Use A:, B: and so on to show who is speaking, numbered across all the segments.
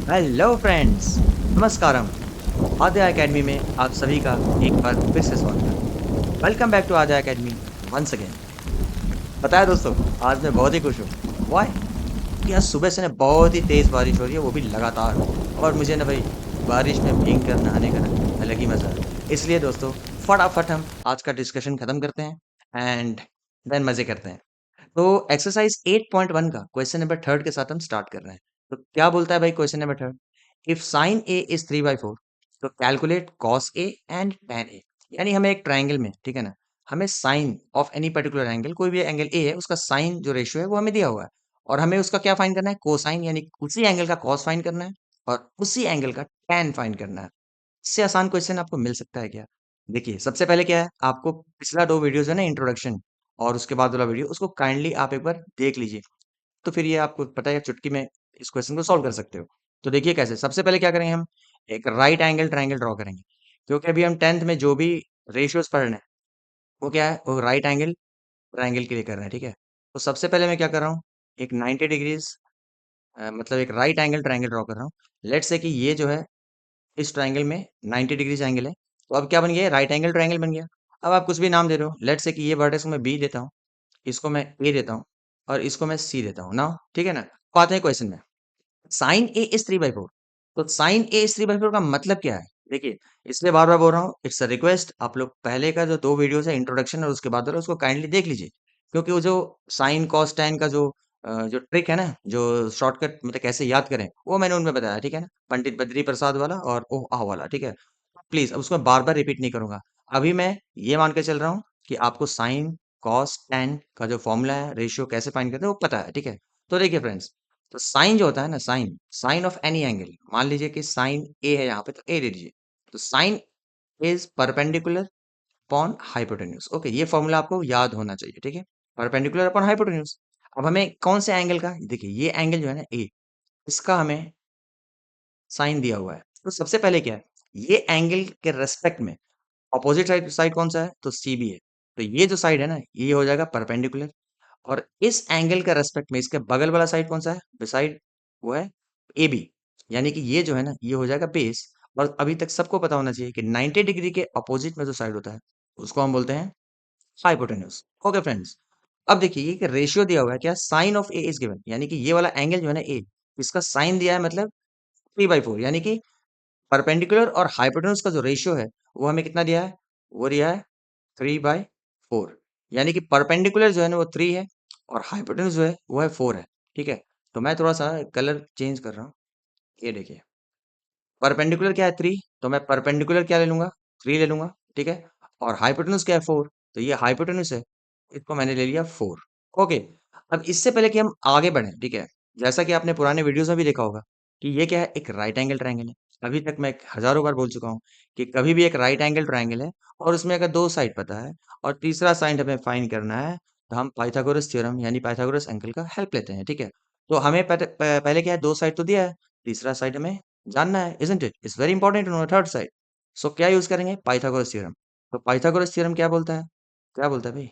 A: Hello friends, नमस्कारम। Aadya academy में आप सभी का एक बार फिर से स्वागत है। Welcome back to Aadya academy once again. पता है दोस्तों, आज मैं बहुत ही खुश हूँ। व्हाई? कि आज सुबह से ना बहुत ही तेज बारिश हो रही है, वो भी लगातार। और मुझे ना भाई बारिश में भीग कर नहाने का ना अलग ही मजा है। इसलिए दोस्तों, फटाफट हम आज का डिस्कशन खत्म करते हैं एंड देन मजे करते हैं। तो एक्सरसाइज 8.1 का क्वेश्चन नंबर थर्ड के साथ हम स्टार्ट कर रहे हैं। तो क्या बोलता है भाई question number third? If sine A is 3/4 तो calculate cos A and tan A. यानी हमें एक ट्राइंगल में, ठीक है ना, हमें sine of any particular angle, कोई भी एंगल ए है, उसका साइन जो रेशियो है वो हमें दिया हुआ है। और हमें उसका क्या फाइंड करना है? कोसाइन, यानी उसी एंगल का कॉस फाइंड करना है और उसी एंगल का tan फाइंड करना है। इससे आसान क्वेश्चन आपको मिल सकता है क्या? देखिए, सबसे पहले क्या है, आपको पिछला 2 वीडियोज़ है ना, इंट्रोडक्शन और उसके बाद वाला वीडियो, उसको काइंडली आप एक बार देख लीजिए। तो फिर ये आपको पता है चुटकी में इस क्वेश्चन को सॉल्व कर सकते हो। तो देखिए कैसे, सबसे पहले क्या करेंगे हम, एक राइट एंगल ट्रायंगल ड्रॉ करेंगे। क्योंकि अभी हम 10th में जो भी रेशियोज़ पढ़ रहे हैं, वो क्या है, वो राइट एंगल ट्रायंगल के लिए कर रहे हैं, ठीक है? तो सबसे पहले मैं क्या कर रहा हूँ, एक 90 डिग्रीज़ मतलब एक राइट एंगल ट्रायंगल ड्रॉ कर रहा हूँ। लेट्स से कि ये जो है इस ट्रायंगल में 90 डिग्रीज एंगल है। तो अब क्या बन गया? राइट एंगल ट्रायंगल बन गया। अब आप कुछ भी नाम दे रहे हो, लेट्स से कि ये वर्टेक्स को मैं बी देता हूँ, इसको मैं ए देता हूँ और इसको मैं सी देता हूँ ना, ठीक है ना? तो आते हैं क्वेश्चन में। Sine A is 3/4। तो साइन ए इज 3/4 का मतलब क्या है? देखिए, इसलिए बार बार बोल रहा हूँ, इट्स अ रिक्वेस्ट, आप लोग पहले का जो 2 वीडियोस है इंट्रोडक्शन और उसके बाद वाला, उसको काइंडली देख लीजिए। क्योंकि वो जो साइन कॉस टैन का जो ट्रिक है ना, जो शॉर्टकट मतलब कैसे याद करें, वो मैंने उनमें बताया, ठीक है ना? पंडित बद्री प्रसाद वाला और ओह आह वाला, ठीक है? प्लीज अब उसको मैं बार बार रिपीट नहीं करूंगा। अभी मैं ये मान के चल रहा हूँ कि आपको साइन कॉस टैन का जो फॉर्मूला है, रेशियो कैसे फाइंड करते हैं, वो पता है, ठीक है? तो देखिए फ्रेंड्स, तो साइन जो होता है ना, sine sine of any angle, मान लीजिए कि साइन ए है यहाँ पे, तो ए ले लीजिए। तो sine is perpendicular upon hypotenuse. Okay, ये फॉर्मूला आपको याद होना चाहिए, ठीक है? Perpendicular upon hypotenuse. अब हमें कौन से एंगल का, देखिए ये एंगल जो है ना ए, इसका हमें साइन दिया हुआ है। तो सबसे पहले क्या है, ये एंगल के रेस्पेक्ट में अपोजिट साइड साइड कौन सा है? तो सी बी है। तो ये जो साइड है ना, ये हो जाएगा परपेंडिकुलर। और इस एंगल का रेस्पेक्ट में इसके बगल वाला साइड कौन सा है? बिसाइड, वो है ए बी। यानी कि ये जो है ना, ये हो जाएगा बेस। और अभी तक सबको पता होना चाहिए कि 90 डिग्री के अपोजिट में जो साइड होता है, उसको हम बोलते हैं हाइपोटेन्यूज। ओके फ्रेंड्स, अब देखिए ये रेशियो दिया हुआ है, क्या sine of A is given, यानी कि ये वाला एंगल जो है ना ए, इसका साइन दिया है, मतलब 3/4, यानी कि परपेंडिकुलर और हाइपोटेन्यूज का जो रेशियो है, वो हमें कितना दिया है? वो दिया है 3/4। यानी कि परपेंडिकुलर जो है ना वो 3 है और हाइपोटेन्यूज जो है वो है 4 है, ठीक है? तो मैं थोड़ा सा कलर चेंज कर रहा हूँ। ये देखिए, परपेंडिकुलर क्या है? 3, तो मैं परपेंडिकुलर क्या ले लूंगा? 3 ले लूंगा, ठीक है? और हाइपोटेन्यूज क्या है? 4, तो ये हाइपोटेन्यूज है, इसको मैंने ले लिया 4। ओके, अब इससे पहले कि हम आगे बढ़े, ठीक है, जैसा कि आपने पुराने वीडियोस में भी देखा होगा कि ये क्या है, एक राइट एंगल ट्रायंगल है। अभी तक मैं हजारों बार बोल चुका हूँ कि कभी भी एक राइट एंगल ट्रायंगल है और उसमें अगर दो साइड पता है और तीसरा साइड हमें फाइंड करना है, तो हम पाइथागोरस थ्योरम यानी पाइथागोरस अंकल का हेल्प लेते हैं, ठीक है? तो हमें पहले क्या है, दो साइड तो दिया है, तीसरा साइड हमें जानना है, isn't it? It's very important to know third side. So क्या यूज करेंगे? Pythagoras theorem. तो पाइथागोरस थ्योरम क्या बोलता है? क्या बोलता है भाई?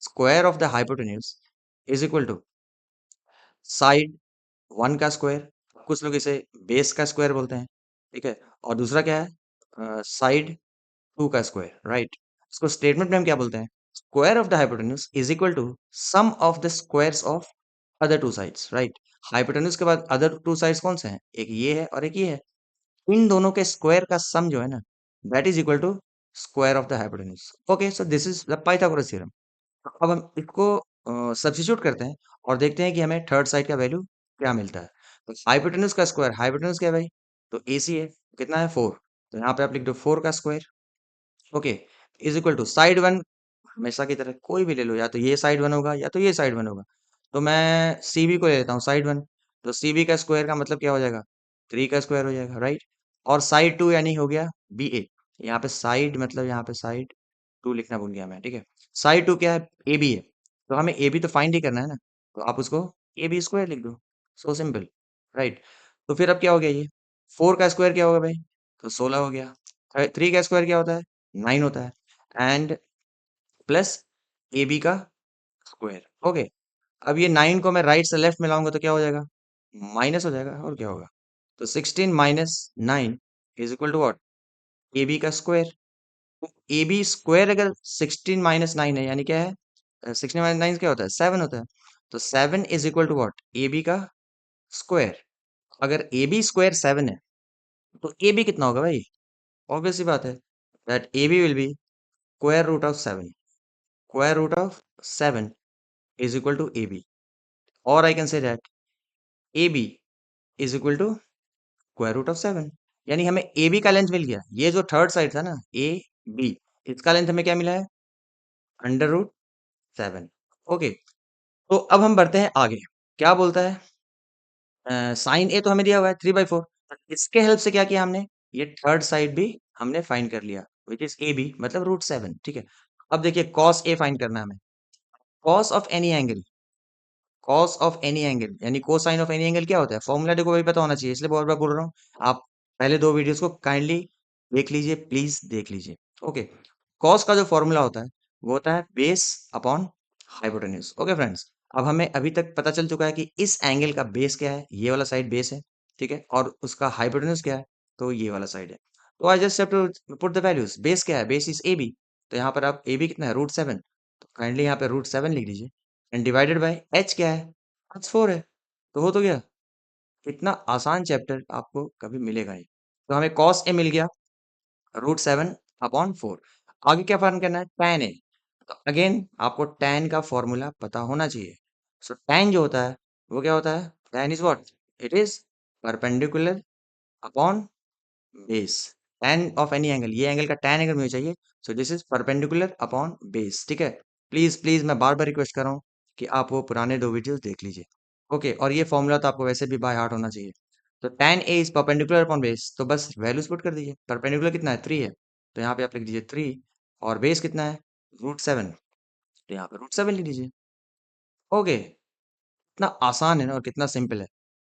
A: Square of the hypotenuse is equal to side one का स्क्वायर, कुछ लोग इसे बेस का स्क्वायर बोलते हैं, ठीक है? और दूसरा क्या है? साइड टू का स्क्वायर, राइट? इसको स्टेटमेंट में हम क्या बोलते हैं? Square of the hypotenuse is equal to sum of the squares of other two sides, right? Hypotenuse के बाद अदर टू साइड्स कौन से हैं? एक ये है और एक ये है। इन दोनों के स्क्वायर का सम जो है ना, that is equal to square of the hypotenuse. Okay, so this is the Pythagoras theorem. अब हम इसको सब्स्टिट्यूट करते हैं और देखते हैं कि हमें थर्ड साइड का वैल्यू क्या मिलता है। तो हाइपोटेन्यूज का स्क्वायर, हाइपोटेन्यूज क्या है भाई? तो AC है, कितना है? 4। तो यहाँ पे आप लिख दो 4 का square, okay, is equal to side one, हमेशा की तरह कोई भी ले लो, या तो ये साइड वन होगा या तो ये साइड वन होगा। तो मैं CB को ले लेता हूँ साइड वन। तो CB का स्क्वायर का मतलब क्या हो जाएगा? 3 का स्क्वायर हो जाएगा, राइट? और साइड टू यानी हो गया BA। यहाँ पे साइड मतलब यहाँ पे साइड टू लिखना भूल गया मैं, ठीक है? साइड टू क्या है? AB है। तो हमें AB तो फाइंड ही करना है ना, तो आप उसको AB स्क्वायर लिख दो। So simple, right? तो फिर अब क्या हो गया ये? 4 का स्क्वायर क्या होगा भाई? तो 16 हो गया। 3 का स्क्वायर क्या होता है? 9 होता है। एंड प्लस AB का स्क्वायर, ओके। अब ये 9 को मैं राइट से लेफ्ट में लाऊंगा तो क्या हो जाएगा? माइनस हो जाएगा, और क्या होगा? तो 16 minus 9 is equal to what, A B का स्क्वायर। ए बी स्क्वायर अगर 16 माइनस 9 है यानी क्या है, 16 माइनस 9 क्या होता है, 7 होता है। तो 7 is equal to what, A B का स्क्वायर। अगर ए बी स्क्वायर 7 है तो ए बी कितना होगा भाई, ऑब्वियस सी बात है that A B will be square root of 7। Square root of 7 is equal to A B, और I can say that A B is equal to square root of 7। यानी हमें ए B का लेंथ मिल गया, ये जो थर्ड साइड था ना A B, इसका लेंथ हमें क्या मिला है, अंडर रूट 7। ओके, तो अब हम बढ़ते हैं आगे। क्या बोलता है, साइन ए तो हमें दिया हुआ है 3/4, इसके हेल्प से क्या किया हमने, ये थर्ड साइड भी हमने फाइंड कर लिया, विच इज ए बी मतलब रूट 7। ठीक है, अब देखिए कॉस ए फाइंड करना है हमें। Cos of any angle, cos of any angle यानी कोसाइन ऑफ एनी एंगल क्या होता है, फॉर्मूला देखो भाई पता होना चाहिए, इसलिए बहुत बार बोल रहा हूँ। आप पहले दो वीडियोस को काइंडली देख लीजिए, प्लीज देख लीजिए। ओके, कॉस का जो फॉर्मूला होता है वो होता है base upon hypotenuse. Okay friends, अब हमें अभी तक पता चल चुका है कि इस एंगल का बेस क्या है, ये वाला साइड बेस है, ठीक है, और उसका हाइपोटेन्यूज क्या है, तो ये वाला साइड है। तो I just have to put the values. Base क्या है, बेस इज ए बी, तो यहाँ पर आप ए बी कितना है, रूट 7, तो काइंडली यहाँ पे रूट 7 लिख दीजिए, एंड डिवाइडेड बाय एच क्या है, एच 4 है। तो हो तो गया, इतना आसान चैप्टर आपको कभी मिलेगा नहीं। तो हमें कॉस ए मिल गया रूट 7 अपॉन 4। आगे क्या फाइंड करना है, tan ए। तो अगेन आपको tan का फॉर्मूला पता होना चाहिए। सो tan जो होता है वो क्या होता है, tan is what, it is perpendicular upon base. tan of any angle, ये एंगल का tan अगर मुझे चाहिए, सो this is perpendicular upon base. ठीक है, प्लीज प्लीज मैं बार बार रिक्वेस्ट कर रहा हूँ कि आप वो पुराने दो वीडियोस देख लीजिए। ओके, और ये फॉर्मूला तो आपको वैसे भी बाय हार्ट होना चाहिए। तो tan A is perpendicular upon base, तो बस वैल्यूज पुट कर दीजिए। परपेंडिकुलर कितना है, 3 है, तो यहाँ पे आप लिख दीजिए 3, और बेस कितना है, रूट 7, तो यहाँ पे रूट 7 लिख दीजिए। ओके, कितना आसान है ना, और कितना सिंपल है,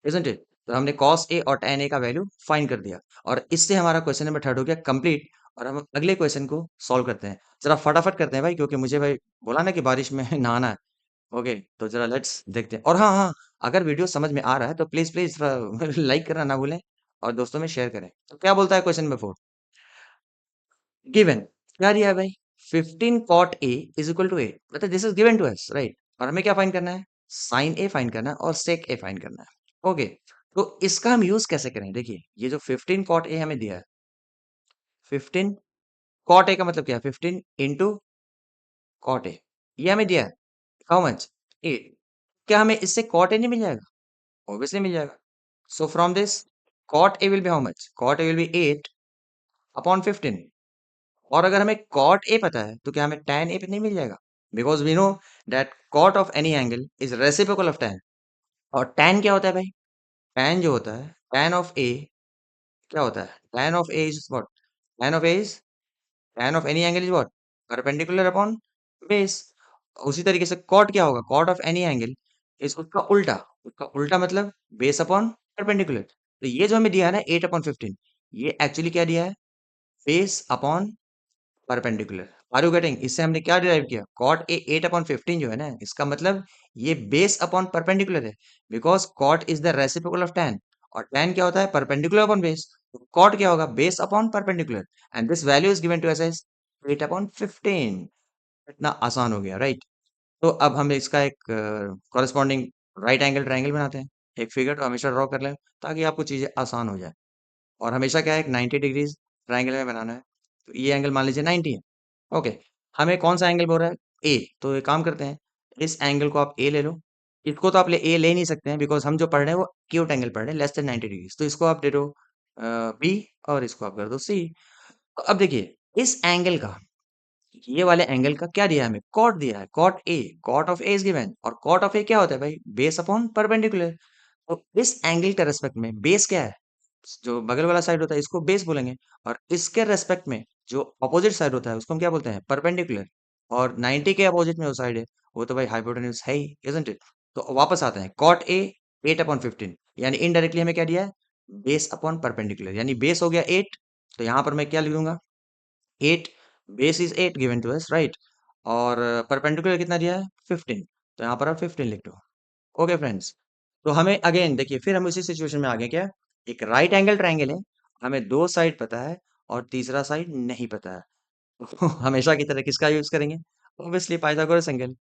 A: इजंट इट। तो हमने cos a और tan a का वैल्यू फाइंड कर दिया, और इससे हमारा क्वेश्चन नंबर 3 हो गया कंप्लीट। और हम अगले क्वेश्चन को सॉल्व करते हैं। जरा फटाफट करते हैं भाई, क्योंकि मुझे भाई बोला ना कि बारिश में नहाना है। ओके, तो जरा लेट्स देखते हैं। और हाँ हाँ, अगर वीडियो समझ में आ रहा है तो प्लीज प्लीज लाइक करना ना भूलें, और दोस्तों में शेयर करें। तो क्या बोलता है क्वेश्चन नंबर 4, गिवन, क्या दिया है भाई, 15 cot a is equal to 8, मतलब this is given to us, right. और हमें क्या फाइंड करना है, साइन ए फाइंड करना है और सेक ए फाइंड करना है। ओके, तो इसका हम यूज कैसे करें, देखिए ये जो 15 cot a हमें दिया है, 15 cot a का मतलब क्या है, 15 इंटू cot a, ये हमें दिया है, हाउ मच, 8। क्या हमें इससे cot a नहीं मिल जाएगा, ऑब्वियसली मिल जाएगा। So from this cot a will be how much, cot a will be 8 upon 15। और अगर हमें कॉट ए पता है तो क्या हमें tan ए पे नहीं मिल जाएगा, because we know that cot of any angle is reciprocal of tan। और tan क्या होता है भाई, tan जो होता है, tan ऑफ ए क्या होता है, tan of A is what, tan of A is, tan of any angle is what, perpendicular upon base. उसी तरीके से कॉट क्या होगा, cot of any angle is उसका उल्टा, उसका उल्टा मतलब बेस अपॉन परपेंडिकुलर। तो ये जो हमें दिया है ना 8/15, ये एक्चुअली क्या दिया है, base upon perpendicular. Are you getting, इससे हमने क्या डिराइव किया, कॉट ए 8/15 जो है ना, इसका मतलब ये बेस अपॉन परपेंडिकुलर है, because cot is the reciprocal of tan, और tan क्या होता है, परपेंडिकुलर अपॉन बेस। तो कॉट क्या होगा, base upon perpendicular, and this value is given to us as 8/15। इतना आसान हो गया, राइट। तो अब हम इसका एक कॉरेस्पॉन्डिंग राइट एंगल ट्राइंगल बनाते हैं। एक फिगर तो हमेशा ड्रॉ कर लें ताकि आपको चीजें आसान हो जाए। और हमेशा क्या है, एक 90 डिग्रीज ट्राइंगल में बनाना है। तो ये एंगल मान लीजिए 90 है। ओके, हमें कौन सा एंगल बोल रहा है, ए। तो एक काम करते हैं, इस एंगल को आप ए ले लो। इसको तो आप ए ले नहीं सकते हैं, बिकॉज हम जो पढ़ रहे हैं वो एक्यूट एंगल पढ़ रहे हैं, लेस देन 90 डिग्रीज। तो इसको आप दे दो बी, और इसको आप कर दो सी। तो अब देखिए इस एंगल का, ये वाले एंगल का क्या दिया है हमें, कॉट दिया है, cot A, cot of A is given. और कॉट ऑफ ए क्या होता है भाई, बेस अपॉन परपेंडिकुलर। तो इस एंगल के रेस्पेक्ट में बेस क्या है, जो बगल वाला साइड होता है इसको बेस बोलेंगे, और इसके रेस्पेक्ट में जो अपोजिट साइड होता है उसको हम क्या बोलते हैं, परपेंडिकुलर। और 90 के अपोजिट में जो साइड है वो तो भाई हाइपोटेन्यूज है ही, इजंट इट। तो वापस आते हैं, कॉट ए 8/15, यानी इनडायरेक्टली हमें क्या दिया है, बेस अपॉन परपेंडिकुलर, यानी बेस हो गया 8। तो यहाँ पर मैं क्या लिख दूंगा, 8, base is 8 given to us, right. और परपेंडिकुलर कितना दिया है, 15, तो यहाँ पर आप 15 लिख दो। ओके फ्रेंड्स, तो हमें अगेन देखिए, फिर हम उसी सिचुएशन में आ गए क्या, एक राइट एंगल ट्रायंगल है, हमें दो साइड पता है और तीसरा साइड नहीं पता है। तो हमेशा की तरह किसका यूज करेंगे? Obviously Pythagoras angle.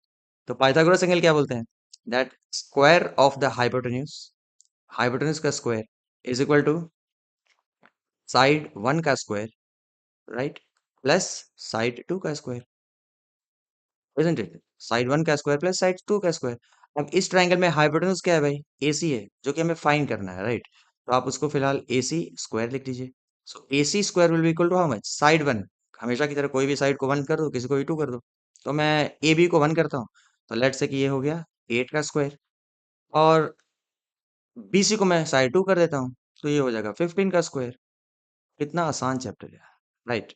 A: तो पाइथागोरस एंगल क्या बोलते हैं? That square of the hypotenuse, hypotenuse का square is equal to side one का square, right, plus side two का square, isn't it? Side one का स्क्वायर प्लस साइड टू का square. अब इस ट्रायंगल में हाइपोटेन्यूज क्या है भाई? एसी है, जो कि हमें फाइंड करना है, राइट? तो आप उसको फिलहाल एसी स्क्वायर लिख दीजिए। So AC square will be equal to how much? Side one, हमेशा की तरह कोई भी साइड को वन कर दो, किसी को भी टू कर दो। तो मैं ए बी को वन करता हूँ, तो लेट्स से कि ये हो गया 8 का स्क्वायर, और बीसी को मैं साइड टू कर देता हूँ, तो ये हो जाएगा 15 का स्क्वायर। कितना आसान चैप्टर है, राइट?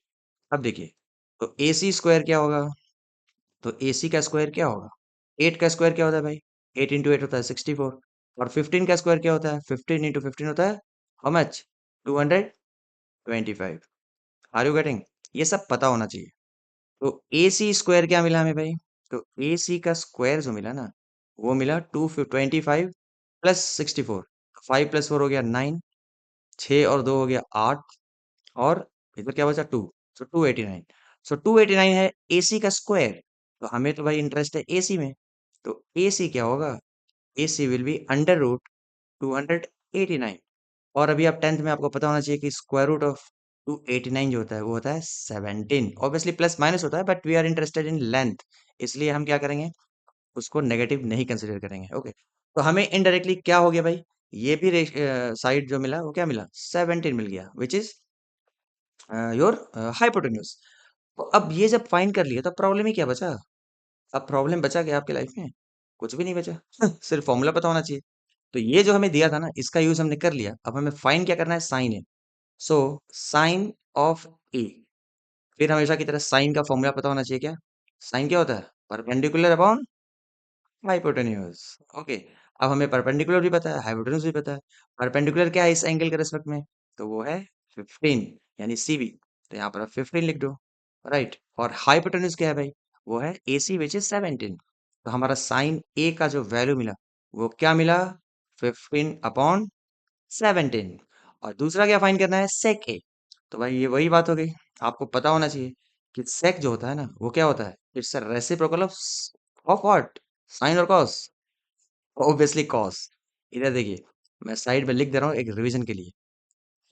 A: अब देखिए, तो एसी स्क्वायर क्या होगा? तो एसी का स्क्वायर क्या होगा? 8 का स्क्वायर क्या होता है भाई? 8 इंटू 8 होता है 64। और 15 का स्क्वायर क्या होता है? 15 इंटू 15 होता है how much? 225। Are you getting? ये सब पता होना चाहिए। तो ए सी स्क्वायर क्या मिला हमें भाई? तो ए सी का स्क्वायर जो मिला ना, वो मिला 225 प्लस 64। 5 प्लस 4 हो गया 9, 6 और 2 हो गया 8, और इधर क्या बचा? 2। सो 289। सो 289 है एसी का स्क्वायर। तो हमें तो भाई इंटरेस्ट है एसी में। तो एसी क्या होगा? AC will be under root 289। और अभी आप 10th में आपको पता होना चाहिए कि स्क्वायर रूट ऑफ 289 जो होता है वो होता है 17। ऑब्वियसली प्लस माइनस होता है, but we are interested in length, इसलिए हम क्या करेंगे? उसको नेगेटिव नहीं कंसिडर करेंगे। ओके, तो हमें इनडायरेक्टली क्या हो गया भाई? ये भी साइड जो मिला वो क्या मिला? 17 मिल गया, विच इज योर हाइपोटेन्यूज। तो अब ये जब फाइंड कर लिया तो प्रॉब्लम ही क्या बचा? अब प्रॉब्लम बचा क्या आपके लाइफ में? कुछ भी नहीं बचा। सिर्फ फॉर्मूला पता होना चाहिए। तो ये जो हमें दिया था ना, इसका यूज हमने कर लिया। अब हमें फाइंड क्या करना है? Sine A. So sine of A, फिर हमेशा की तरह साइन का फॉर्मूला पता होना चाहिए। क्या साइन क्या होता है? Perpendicular upon hypotenuse. ओके, अब हमें परपेंडिकुलर भी पता है, हाइपोटेन्यूज भी पता है। परपेंडिकुलर क्या है इस एंगल के रिस्पेक्ट में? तो वो है 15, यानी सीबी। तो यहाँ पर आप 15 लिख दो, राइट। और हाइपोटेन्यूज क्या है भाई? वो है एसी विच इज 17। तो हमारा साइन ए का जो वैल्यू मिला वो क्या मिला? 15 अपॉन 17। और दूसरा क्या फाइंड करना है? सेक ए। तो भाई ये वही बात हो गई, आपको पता होना चाहिए कि सेक जो होता है ना वो क्या होता है? It's a reciprocal of what? Sine और कॉस? Obviously cos. इधर देखिए, मैं साइड में लिख दे रहा हूँ एक रिवीजन के लिए।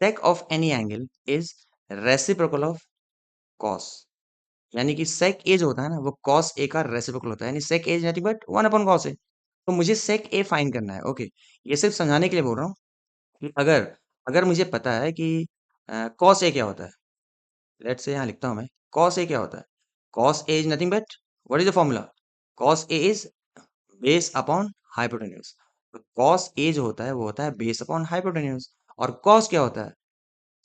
A: Sake of any angle is reciprocal of cos. यानी कि सेक ए जो होता है ना वो कॉस ए का रेसिप्रोकल होता है, यानी sec A is nothing but 1 upon cos A. तो मुझे सेक ए फाइंड करना है। ओके, ये सिर्फ समझाने के लिए बोल रहा हूँ कि अगर अगर मुझे पता है कि कॉस ए क्या होता है, लेट्स से यहाँ लिखता हूँ मैं, कॉस ए क्या होता है? Cos A is nothing but, what is the formula? Cos A is base upon hypotenuse. तो कॉस ए जो होता है वो होता है बेस अपॉन हाइपोटेन्यूज। और कॉस क्या होता है?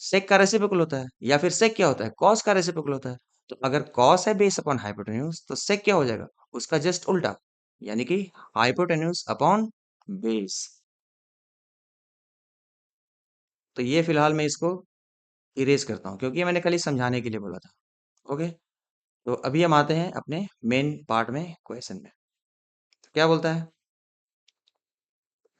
A: सेक का रेसिप्रोकल होता है, या फिर सेक क्या होता है? कॉस का रेसिप्रोकल होता है। तो अगर कॉस है बेस अपॉन हाइपोटेन्यूज, तो सेक क्या हो जाएगा? उसका जस्ट उल्टा, यानी कि हाइपोटेन्यूज अपॉन बेस। तो ये फिलहाल मैं इसको इरेज करता हूँ, क्योंकि ये मैंने खाली समझाने के लिए बोला था। ओके, तो अभी हम आते हैं अपने मेन पार्ट में, क्वेश्चन में। तो क्या बोलता है?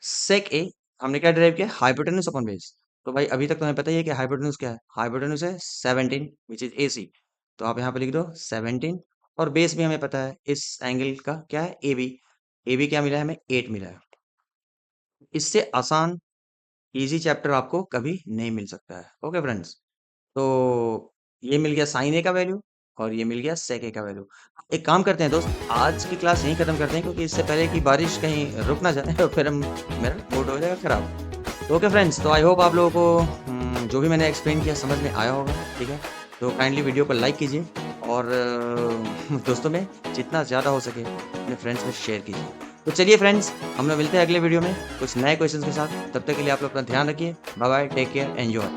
A: सेक ए हमने क्या डिराइव किया? Hypotenuse upon base. तो भाई अभी तक तुम्हें पता ही है कि हाइपोटेन्यूज क्या है? हाइपोटेन्यूज है 17 विच इज एसी। तो आप यहाँ पे लिख दो 17। और बेस भी हमें पता है इस एंगल का क्या है? A B. ए बी क्या मिला है हमें? 8 मिला है। इससे आसान इजी चैप्टर आपको कभी नहीं मिल सकता है। ओके फ्रेंड्स, तो ये मिल गया साइन ए का वैल्यू, और ये मिल गया सेक ए का वैल्यू। एक काम करते हैं दोस्त, आज की क्लास यहीं खत्म करते हैं, क्योंकि इससे पहले कि बारिश कहीं रुक ना जाए और फिर हम मेरा मूड हो जाएगा खराब। तो ओके फ्रेंड्स, तो आई होप आप लोगों को जो भी मैंने एक्सप्लेन किया समझ में आया होगा। ठीक है, तो काइंडली वीडियो को लाइक कीजिए, और दोस्तों में जितना ज़्यादा हो सके अपने फ्रेंड्स में शेयर कीजिए। तो चलिए फ्रेंड्स, हम लोग मिलते हैं अगले वीडियो में कुछ नए क्वेश्चंस के साथ। तब तक के लिए आप लोग अपना ध्यान रखिए। Bye bye, take care, enjoy.